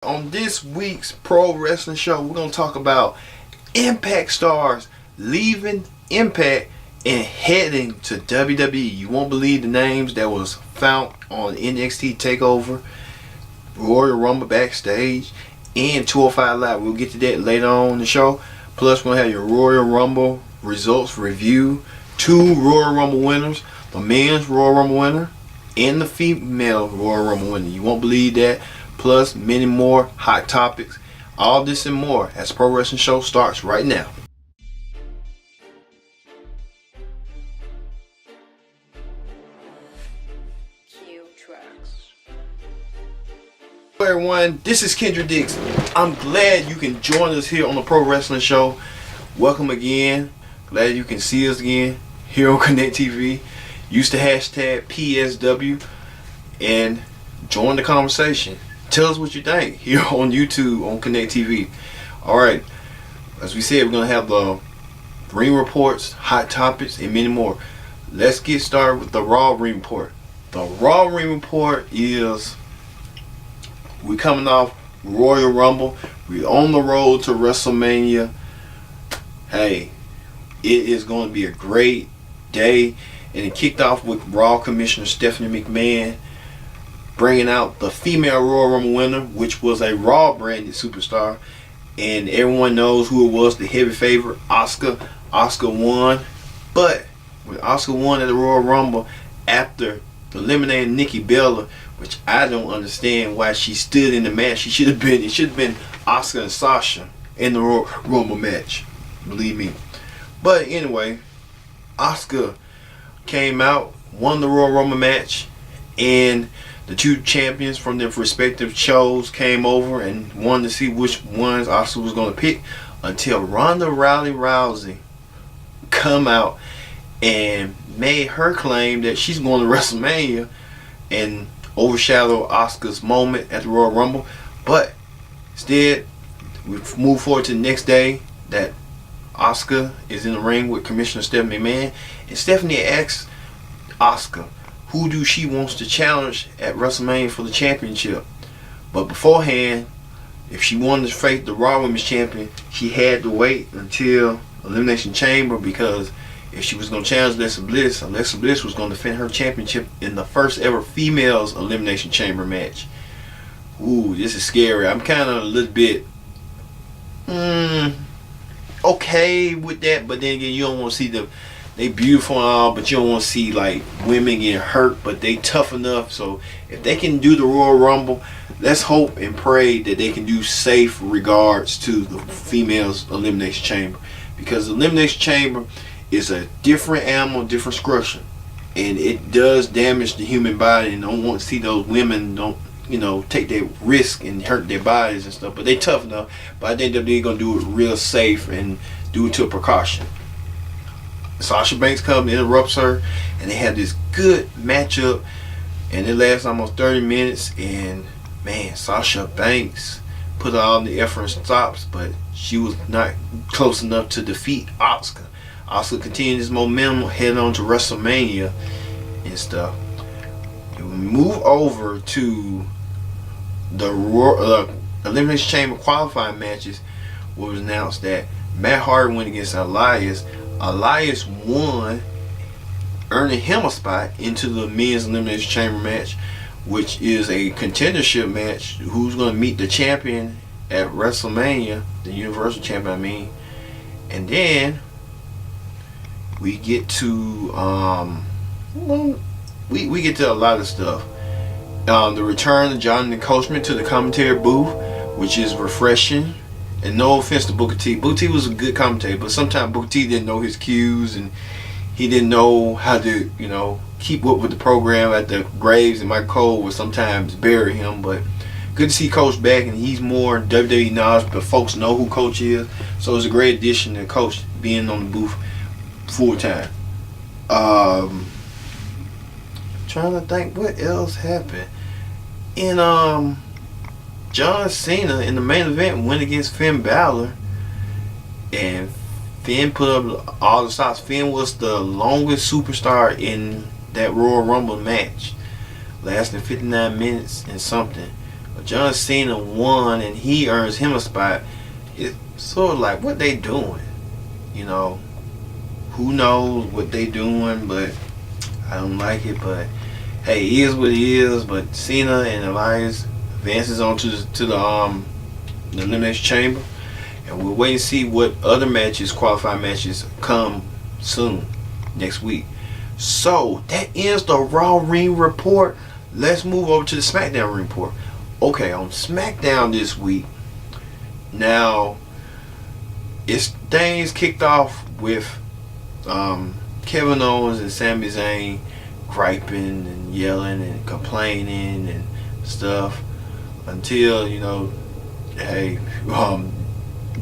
On this week's Pro Wrestling Show, we're going to talk about Impact stars leaving Impact and heading to WWE. You won't believe the names that was found on NXT TakeOver, Royal Rumble backstage, and 205 Live. We'll get to that later on in the show. Plus, we're going to have your Royal Rumble results review, 2 Royal Rumble winners, the men's Royal Rumble winner, and the female Royal Rumble winner. You won't believe that. Plus many more hot topics. All this and more as Pro Wrestling Show starts right now. Cue tracks. Hello everyone, this is Kendra Dix. I'm glad you can join us here on the Pro Wrestling Show. Welcome again. Glad you can see us again here on Connect TV. Use the hashtag PSW and join the conversation. Tell us what you think here on YouTube on Connect TV. Alright, as we said, we're going to have the ring reports, hot topics, and many more. Let's get started with the Raw ring report. The Raw ring report is, we're coming off Royal Rumble. We're on the road to WrestleMania. Hey, it is going to be a great day. And it kicked off with Raw Commissioner Stephanie McMahon bringing out the female Royal Rumble winner, which was a Raw branded superstar, and everyone knows who it was, the heavy favorite, Asuka. Asuka won, but when Asuka won at the Royal Rumble after eliminating Nikki Bella, which I don't understand why she stood in the match. It should have been Asuka and Sasha in the Royal Rumble match, believe me. But anyway, Asuka came out, won the Royal Rumble match, and the 2 champions from their respective shows came over and wanted to see which ones Asuka was going to pick, until Ronda Rousey come out and made her claim that she's going to WrestleMania and overshadow Asuka's moment at the Royal Rumble. But instead, we move forward to the next day that Asuka is in the ring with Commissioner Stephanie McMahon, and Stephanie asks Asuka who do she wants to challenge at WrestleMania for the championship. But beforehand, if she wanted to face the Raw Women's Champion, she had to wait until Elimination Chamber, because if she was going to challenge Alexa Bliss was going to defend her championship in the first ever females Elimination Chamber match. Ooh, this is scary. I'm kind of a little bit okay with that, but then again, you don't want to see they beautiful and all, but you don't want to see like women getting hurt, but they tough enough. So if they can do the Royal Rumble, let's hope and pray that they can do safe regards to the females Elimination Chamber, because the Elimination Chamber is a different animal, different structure, and it does damage the human body, and don't want to see those women take their risk and hurt their bodies and stuff. But they tough enough. But I think that they're gonna do it real safe and do it to a precaution. Sasha Banks comes and interrupts her, and they have this good matchup, and it lasts almost 30 minutes. And man, Sasha Banks put all the effort and stops, but she was not close enough to defeat Asuka. Asuka continued this momentum heading on to WrestleMania and stuff. And we move over to the Elimination Chamber qualifying matches. It was announced that Matt Hardy went against Elias. Elias won, earning him a spot into the men's Elimination Chamber match, which is a contendership match. Who's going to meet the champion at WrestleMania, the Universal Champion, I mean. And then we get to we get to a lot of stuff. The return of Jonathan Coachman to the commentary booth, which is refreshing. And no offense to Booker T. Booker T was a good commentator, but sometimes Booker T didn't know his cues, and he didn't know how to, keep up with the program at the Graves, and Mike Cole would sometimes bury him. But good to see Coach back, and he's more WWE knowledge, but folks know who Coach is. So it's a great addition to Coach being on the booth full time. Trying to think what else happened. And John Cena in the main event went against Finn Balor, and Finn put up all the stops. Finn was the longest superstar in that Royal Rumble match, lasting 59 minutes and something. John Cena won and he earns him a spot. It's sort of like, what they doing? You know, who knows what they doing, but I don't like it. But hey, it is what it is. But Cena and Elias advances on to the Elimination Chamber, and we'll wait and see what other matches, qualifying matches, come soon next week. So that ends the Raw Ring Report. Let's move over to the SmackDown Ring Report. Okay, on SmackDown this week, now things kicked off with Kevin Owens and Sami Zayn griping and yelling and complaining and stuff until, you know, hey,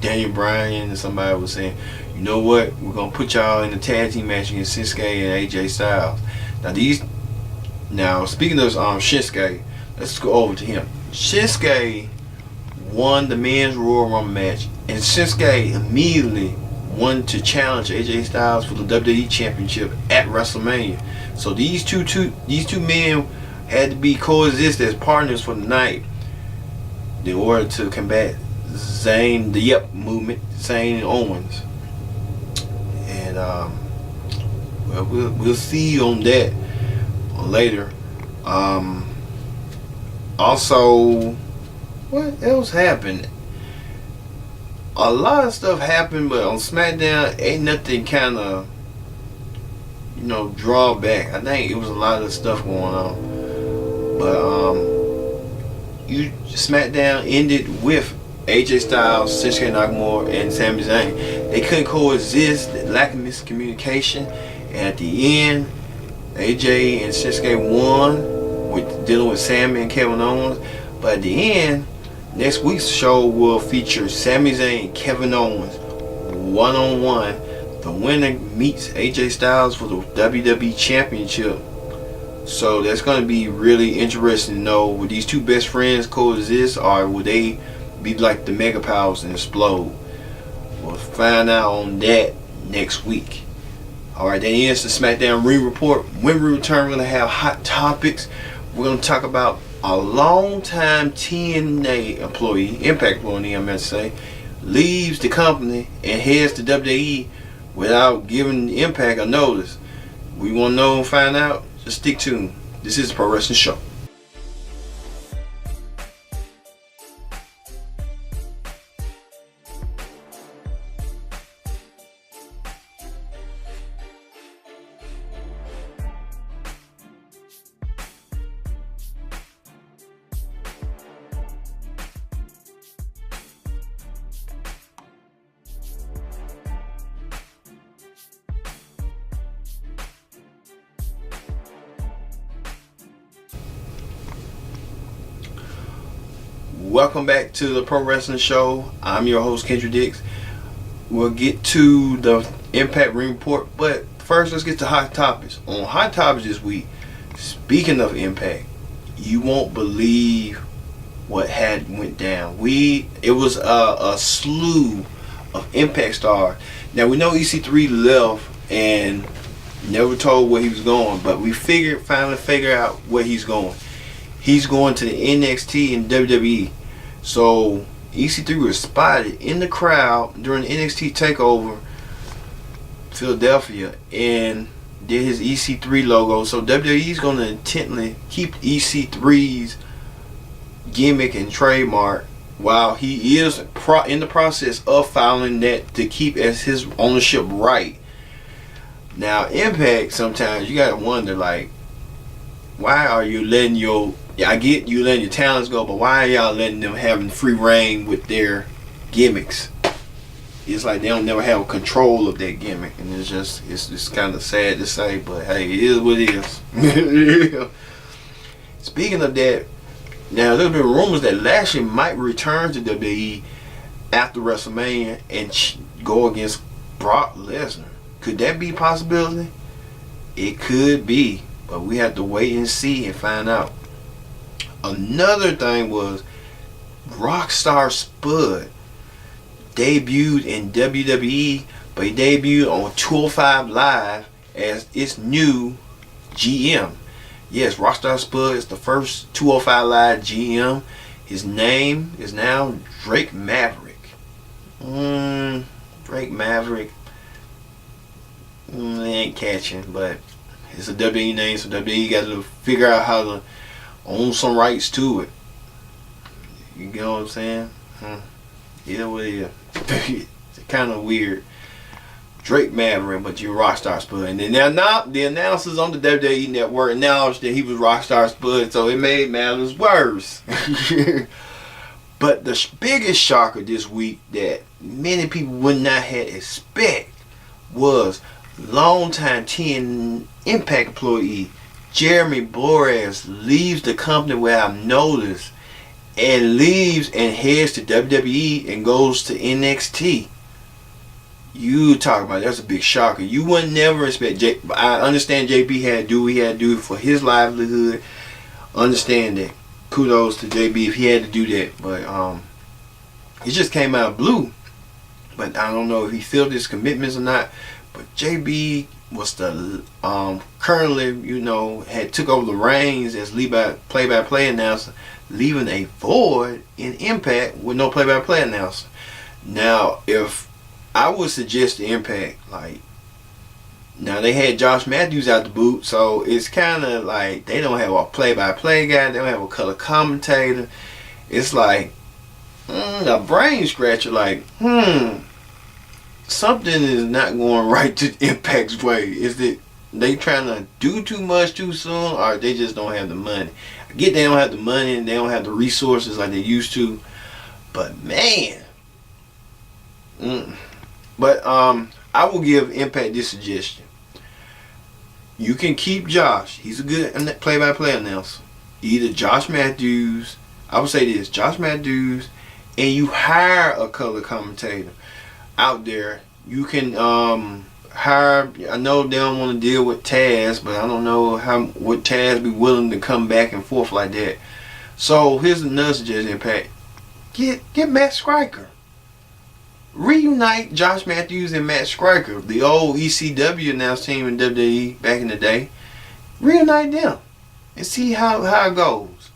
Daniel Bryan and somebody was saying, you know what, we're gonna put y'all in a tag team match against Shinsuke and AJ Styles. Now speaking of Shinsuke, let's go over to him. Shinsuke won the men's Royal Rumble match, and Shinsuke immediately wanted to challenge AJ Styles for the WWE Championship at WrestleMania. So these two men had to be coexist as partners for the night in order to combat Zayn, the Yep movement, Zayn and Owens. And well, we'll see on that later. Also, what else happened? A lot of stuff happened, but on SmackDown ain't nothing kind of, you know, draw back. I think it was a lot of stuff going on, but SmackDown ended with AJ Styles, Shinsuke Nakamura, and Sami Zayn. They couldn't coexist, lack of miscommunication, and at the end, AJ and Shinsuke won with dealing with Sami and Kevin Owens. But at the end, next week's show will feature Sami Zayn and Kevin Owens one-on-one. The winner meets AJ Styles for the WWE Championship. So that's going to be really interesting to know, will these two best friends coexist, or will they be like the Mega Powers and explode? We'll find out on that next week. Alright, that ends the SmackDown Ring Report. When we return, we're going to have hot topics. We're going to talk about a long-time TNA employee, Impact employee, I meant to say, leaves the company and heads to WWE without giving Impact a notice. We want to know and find out? Just stick tuned. This is the Pro Wrestling Show. Welcome back to the Pro Wrestling Show. I'm your host, Kendra Dix. We'll get to the Impact Ring Report, but first let's get to Hot Topics. On Hot Topics this week, speaking of Impact, you won't believe what had went down. It was a slew of Impact stars. Now we know EC3 left and never told where he was going, but we finally figured out where he's going. He's going to the NXT and WWE. So EC3 was spotted in the crowd during the NXT TakeOver Philadelphia and did his EC3 logo. So WWE is going to intently keep EC3's gimmick and trademark while he is in the process of filing that to keep as his ownership right. Now Impact, sometimes you gotta wonder, like, why are you letting I get you letting your talents go, but why are y'all letting them having free reign with their gimmicks? It's like they don't never have control of that gimmick, and it's kind of sad to say, but hey, it is what it is. Speaking of that, now there's been rumors that Lashley might return to WWE after WrestleMania and go against Brock Lesnar. Could that be a possibility? It could be, but we have to wait and see and find out. Another thing was Rockstar Spud debuted in WWE, but he debuted on 205 Live as its new GM. Yes, Rockstar Spud is the first 205 Live GM. His name is now Drake Maverick. Drake Maverick. They ain't catching, but it's a WWE name, so WWE got to figure out how to own some rights to it. You know what I'm saying? Yeah, well, yeah. It's kind of weird. Drake Maverick, but you're Rockstar Spud. And then now the announcers on the WWE Network announced that he was Rockstar Spud, so it made matters worse. But the biggest shocker this week that many people would not have expect was longtime 10 Impact employee Jeremy Borash leaves the company without notice and leaves and heads to WWE and goes to NXT. You talk about that's a big shocker. You would never expect. I understand JP had to do what he had to do for his livelihood. Understand that. Kudos to JB if he had to do that. But it just came out of blue. But I don't know if he filled his commitments or not. But JB was the currently, had took over the reins as play-by-play announcer, leaving a void in Impact with no play-by-play announcer. Now, if I would suggest the Impact, now they had Josh Matthews out the boot, so it's kind of like they don't have a play-by-play guy, they don't have a color commentator. It's like a brain scratcher. Something is not going right to Impact's way. Is it they trying to do too much too soon, or they just don't have the money? I get they don't have the money and they don't have the resources like they used to, but man. But I will give Impact this suggestion. You can keep Josh. He's a good play-by-play announcer. Either Josh Matthews, I would say this, Josh Matthews, and you hire a color commentator out there. You can hire, I know they don't want to deal with Taz, but I don't know would Taz be willing to come back and forth like that. So here's another suggestion, Impact. Get Matt Striker. Reunite Josh Matthews and Matt Striker, the old ECW announced team in WWE back in the day. Reunite them and see how it goes.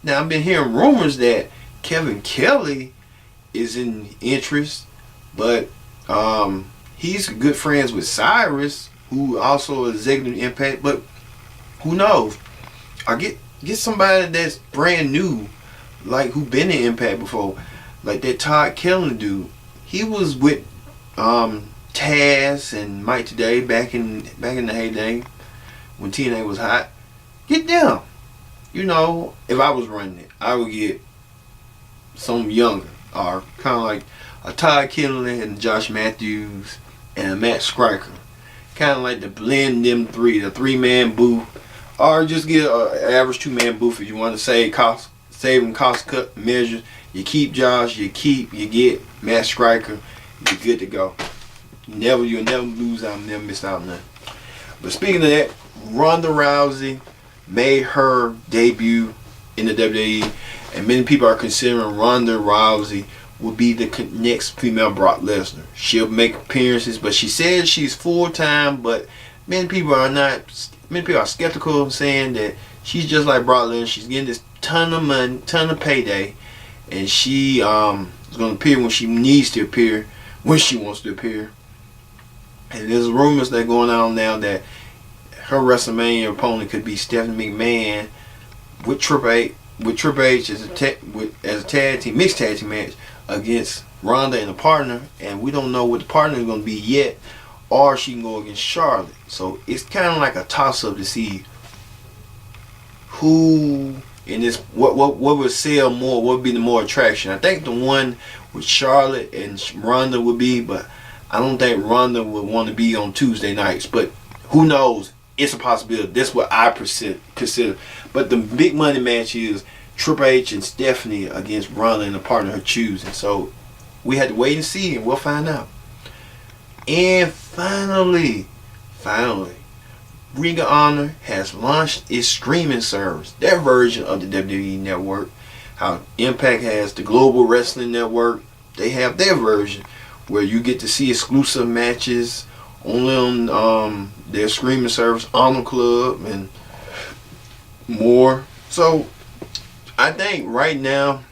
Now, I've been hearing rumors that Kevin Kelly is in interest, but he's good friends with Cyrus, who also is executive Impact. But who knows? Or get somebody that's brand new, like who been in Impact before, like that Todd Kelly dude. He was with Taz and Mike Today back in the heyday when TNA was hot. Get them. If I was running it, I would get some younger, or kind of like a Todd Kelly and Josh Matthews and a Matt Striker. Kind of like to blend them three, the 3-man booth, or just get an average 2-man booth if you want to save cost cut measures. You keep Josh, you get Matt Striker, you're good to go. You'll never lose out, never miss out on nothing. But speaking of that, Ronda Rousey made her debut in the WWE, and many people are considering Ronda Rousey will be the next female Brock Lesnar. She'll make appearances, but she says she's full-time, but many people are skeptical, saying that she's just like Brock Lesnar. She's getting this ton of money, ton of payday, and she is going to appear when she needs to appear, when she wants to appear. And there's rumors that are going on now that her WrestleMania opponent could be Stephanie McMahon with Triple H as a tag team, mixed tag team match against Ronda and a partner, and we don't know what the partner is going to be yet, or she can go against Charlotte. So it's kind of like a toss-up to see who in this what would sell more, what would be the more attraction. I think the one with Charlotte and Ronda would be, but I don't think Ronda would want to be on Tuesday nights. But who knows? It's a possibility. That's what I consider. But the big money match is Triple H and Stephanie against Ronda and the partner her choosing. So we had to wait and see, and we'll find out. And finally, Ring of Honor has launched its streaming service, their version of the WWE Network. How Impact has the Global Wrestling Network, they have their version where you get to see exclusive matches only on their streaming service, Honor Club, and more. So I think right now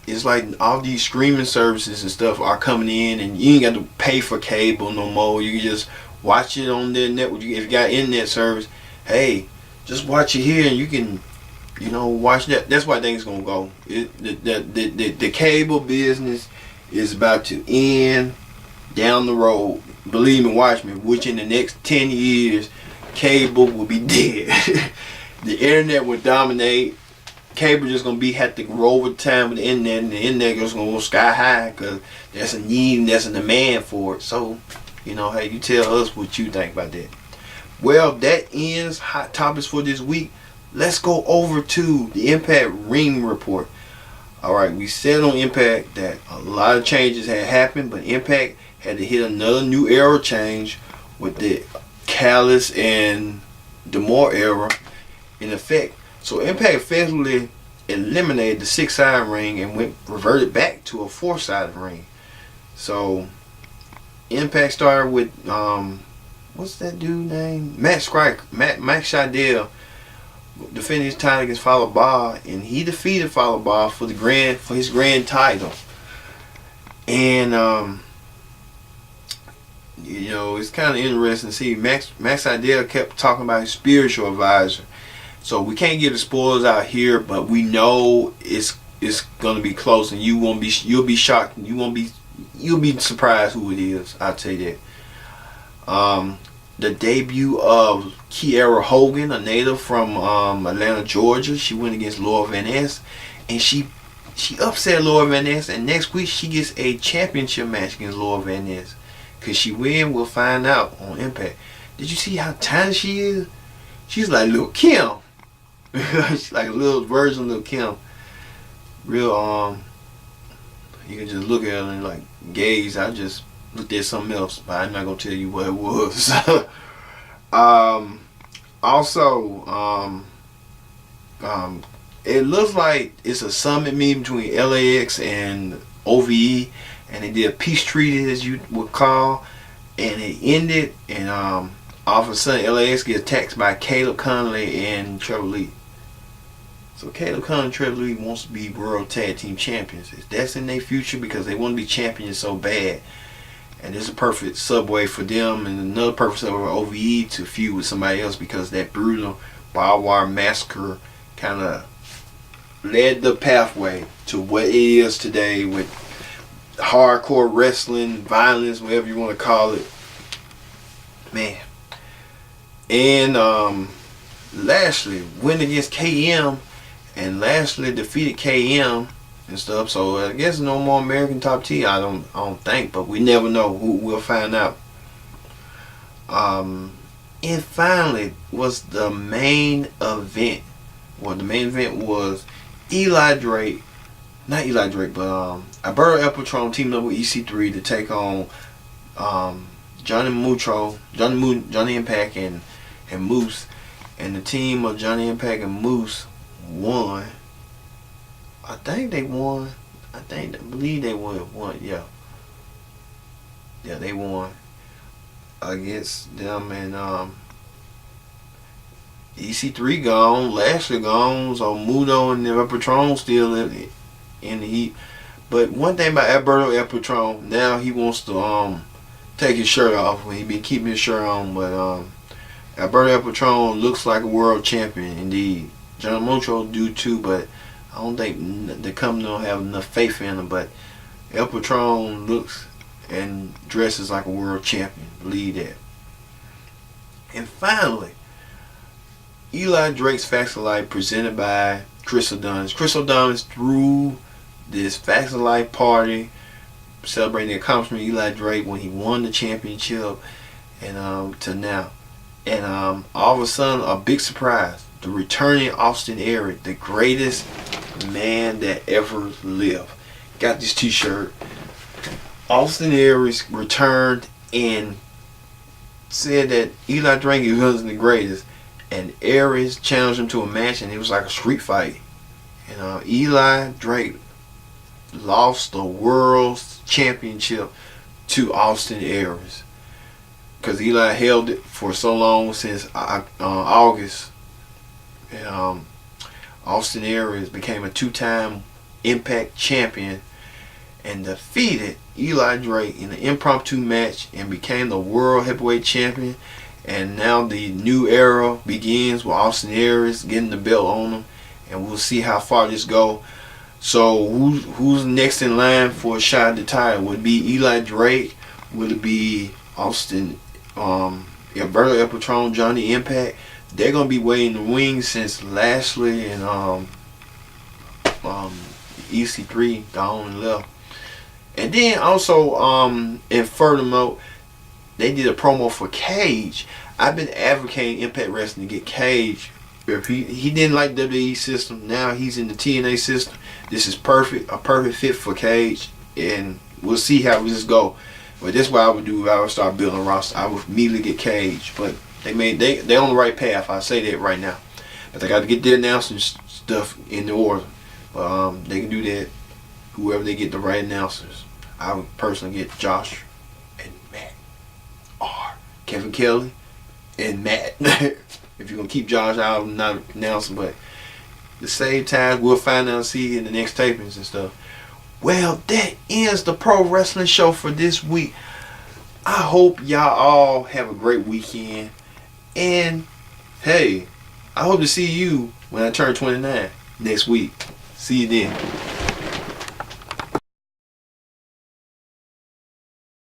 it's like all these streaming services and stuff are coming in, and you ain't got to pay for cable no more. You can just watch it on their network. If you got internet service, hey, just watch it here, and you can, watch that. That's why things gonna go. The cable business is about to end down the road. Believe me, watch me. Which in the next 10 years, cable will be dead. The internet will dominate. Cable just gonna have to grow over time with the internet, and the internet is gonna go sky high because there's a need and there's a demand for it. So, hey, you tell us what you think about that. Well, that ends Hot Topics for this week. Let's go over to the Impact Ring Report. Alright, we said on Impact that a lot of changes had happened, but Impact had to hit another new era change with the Callis and D'Amore era in effect. So Impact effectively eliminated the 6-side ring and reverted back to a 4-sided ring. So Impact started with what's that dude name? Max Shadell defending his title against Fallah Bahh, and he defeated Fallah Bahh for his grand title. And it's kind of interesting to see Max Shadell kept talking about his spiritual advisor. So we can't get the spoilers out here, but we know it's gonna be close, and you'll be shocked, and you'll be surprised who it is. I'll tell you that. The debut of Kiera Hogan, a native from Atlanta, Georgia. She went against Laura Van Ness, and she upset Laura Van Ness, and next week she gets a championship match against Laura Van Ness. Could she win? We'll find out on Impact. Did you see how tiny she is? She's like Lil' Kim. She's like a little version of Lil' Kim. Real, you can just look at her and like gaze. I just looked at something else, but I'm not gonna tell you what it was. Also, it looks like it's a summit meeting between LAX and OVE, and they did a peace treaty, as you would call, and it ended, and all of a sudden LAX gets attacked by Caleb Conley and Trevor Lee. So Caleb Conley and Trevor Lee wants to be world tag team champions. That's in their future because they want to be champions so bad. And this is a perfect subway for them, and another perfect subway for OVE to feud with somebody else, because that brutal barbed wire massacre kind of led the pathway to what it is today with hardcore wrestling, violence, whatever you want to call it. Man. And Lashley went against KM, and Lashley defeated KM and stuff. So I guess no more American Top T. I don't think, but we never know. We'll find out. And finally was the main event. Well, the main event was Eli Drake, not Eli Drake, but Alberto El Patron teamed up with EC3 to take on Johnny Impact and Moose. And the team of Johnny Impact and Moose won. I think they won. I believe they won. Yeah, they won against them. And EC3 gone, Lashley gone, so Mudo and El Patron still in the heat. But one thing about Alberto El Patron, now he wants to take his shirt off when he been keeping his shirt on. But Alberto El Patron looks like a world champion indeed. John Mucho do too, but I don't think the company don't have enough faith in him. But El Patron looks and dresses like a world champion. Believe that. And finally, Eli Drake's Facts of Life presented by Chris Adonis. Chris Adonis threw this Facts of Life party celebrating the accomplishment of Eli Drake when he won the championship and to now. And all of a sudden, a big surprise. The returning Austin Aries, the greatest man that ever lived. Got this t-shirt. Austin Aries returned and said that Eli Drake wasn't the greatest. And Aries challenged him to a match, and it was like a street fight. And Eli Drake lost the world championship to Austin Aries. Because Eli held it for so long, since August. And Austin Aries became a 2-time Impact champion and defeated Eli Drake in an impromptu match and became the World Heavyweight Champion. And now the new era begins with Austin Aries getting the belt on him, and we'll see how far this go. So who's next in line for a shot at the title? Would it be Eli Drake? Would it be Austin, Alberto El Patron, Johnny Impact? They're gonna be waiting in the wings since Lashley and EC3 gone and left. And then also in furthermore, they did a promo for Cage. I've been advocating Impact Wrestling to get Cage. If he didn't like WWE system, now he's in the TNA system. This is a perfect fit for Cage, and we'll see how this go. But that's what I would do. I would start building a roster. I would immediately get Cage, but they on the right path. I say that right now, but they got to get their announcing stuff in the order. They can do that. Whoever they get the right announcers. I would personally get Josh and Matt, or Kevin Kelly and Matt. If you're gonna keep Josh out, I'm not announcing, but the same time we'll find out and see in the next tapings and stuff. Well, that ends the pro wrestling show for this week. I hope y'all all have a great weekend, and hey, I hope to see you when I turn 29 next week. See you then.